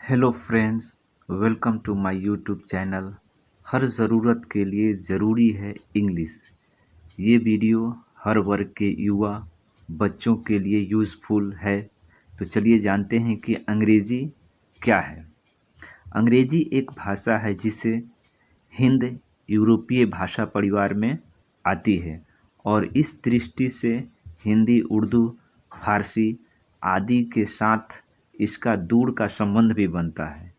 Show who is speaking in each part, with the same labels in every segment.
Speaker 1: Hello friends, welcome to my YouTube channel. हर ज़रूरत के लिए ज़रूरी है इंग्लिश। ये वीडियो हर वर्ग के युवा बच्चों के लिए यूज़फुल है। तो चलिए जानते हैं कि अंग्रेज़ी क्या है। अंग्रेज़ी एक भाषा है जिसे हिंद यूरोपीय भाषा परिवार में आती है और इस दृष्टि से हिंदी, उर्दू, फारसी आदि के साथ इसका दूर का संबंध भी बनता है।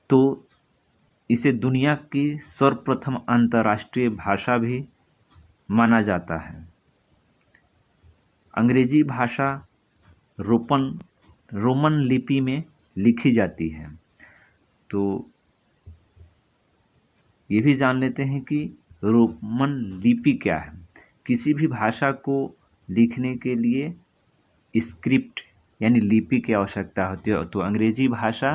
Speaker 1: तो इसे दुनिया की सर्वप्रथम अंतर्राष्ट्रीय भाषा भी माना जाता है। अंग्रेजी भाषा रोमन लिपि में लिखी जाती है। तो ये भी जान लेते हैं कि रोमन लिपि क्या है। किसी भी भाषा को लिखने के लिए स्क्रिप्ट यानी लिपि की आवश्यकता होती है। तो अंग्रेजी भाषा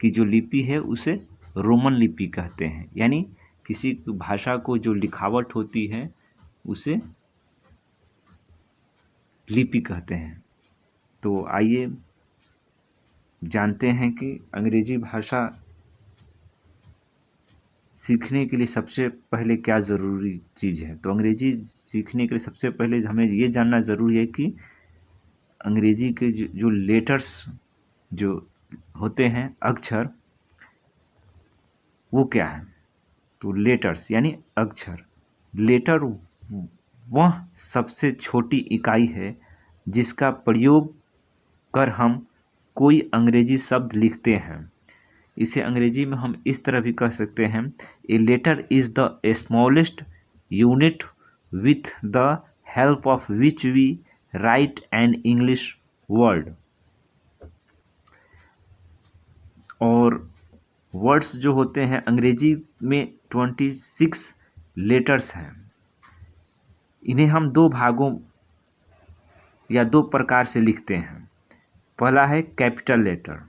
Speaker 1: की जो लिपि है उसे रोमन लिपि कहते हैं। यानी किसी भाषा को जो लिखावट होती है उसे लिपि कहते हैं। तो आइए जानते हैं कि अंग्रेजी भाषा सीखने के लिए सबसे पहले क्या ज़रूरी चीज़ है। तो अंग्रेजी सीखने के लिए सबसे पहले हमें ये जानना ज़रूरी है कि अंग्रेजी के जो लेटर्स जो होते हैं, अक्षर, वो क्या है। तो लेटर्स यानी अक्षर। लेटर वह सबसे छोटी इकाई है जिसका प्रयोग कर हम कोई अंग्रेजी शब्द लिखते हैं। इसे अंग्रेजी में हम इस तरह भी कह सकते हैं, a letter is the smallest unit with the help of which we write an English word. और वर्ड्स जो होते हैं अंग्रेजी में 26 लेटर्स हैं। इन्हें हम दो भागों या दो प्रकार से लिखते हैं। पहला है कैपिटल लेटर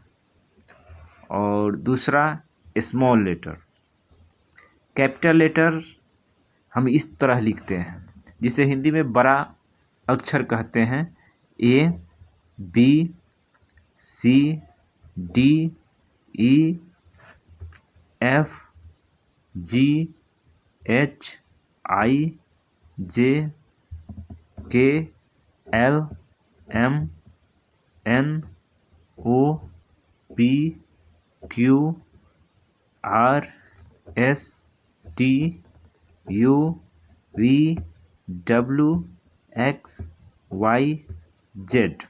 Speaker 1: और दूसरा स्मॉल लेटर। कैपिटल लेटर हम इस तरह लिखते हैं जिसे हिंदी में बड़ा अक्षर कहते हैं। A, B, C, D, E, F, G, H, I, J, K, L, M, N, O, P, Q, R, S, T, U, V, W, X, Y, Z.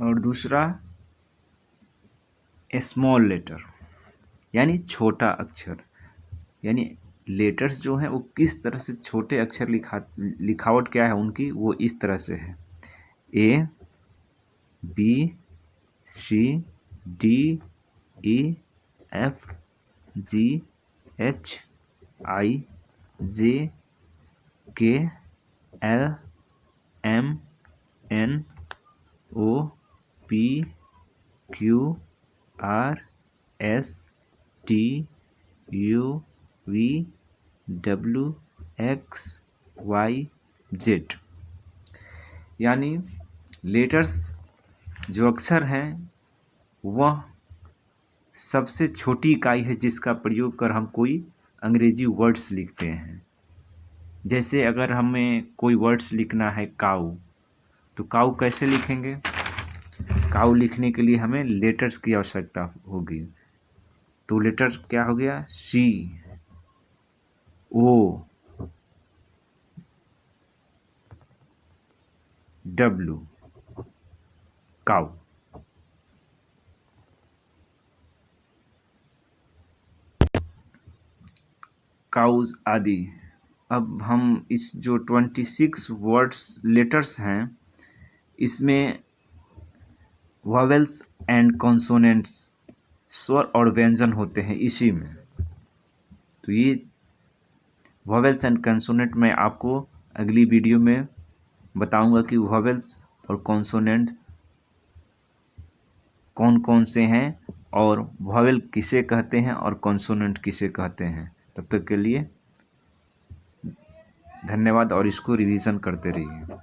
Speaker 1: और दूसरा स्मॉल लेटर यानी छोटा अक्षर। यानी लेटर्स जो हैं वो किस तरह से छोटे अक्षर लिखावट क्या है उनकी, वो इस तरह से है। A, B, C, D, E, F, G, H, I, J, K, L, M, N, O, P, Q, R, S, T, U, V, W, X, Y, Z. यानी लेटर्स जो अक्षर हैं वह सबसे छोटी इकाई है जिसका प्रयोग कर हम कोई अंग्रेजी वर्ड्स लिखते हैं। जैसे अगर हमें कोई वर्ड्स लिखना है काऊ, तो काऊ कैसे लिखेंगे। काऊ लिखने के लिए हमें लेटर्स की आवश्यकता होगी। तो लेटर क्या हो गया, सी, ओ, डब्ल्यू, काऊ। काउज आदि। अब हम इस जो 26 वर्ड्स लेटर्स हैं इसमें वॉवेल्स एंड कॉन्सोनेंट्स, स्वर और व्यंजन होते हैं इसी में। तो ये वॉवेल्स एंड कॉन्सोनेंट मैं आपको अगली वीडियो में बताऊंगा कि वॉवेल्स और कॉन्सोनेंट कौन कौन से हैं और वॉवेल किसे कहते हैं और कॉन्सोनेंट किसे कहते हैं। तब तक के लिए धन्यवाद और इसको रिवीजन करते रहिए।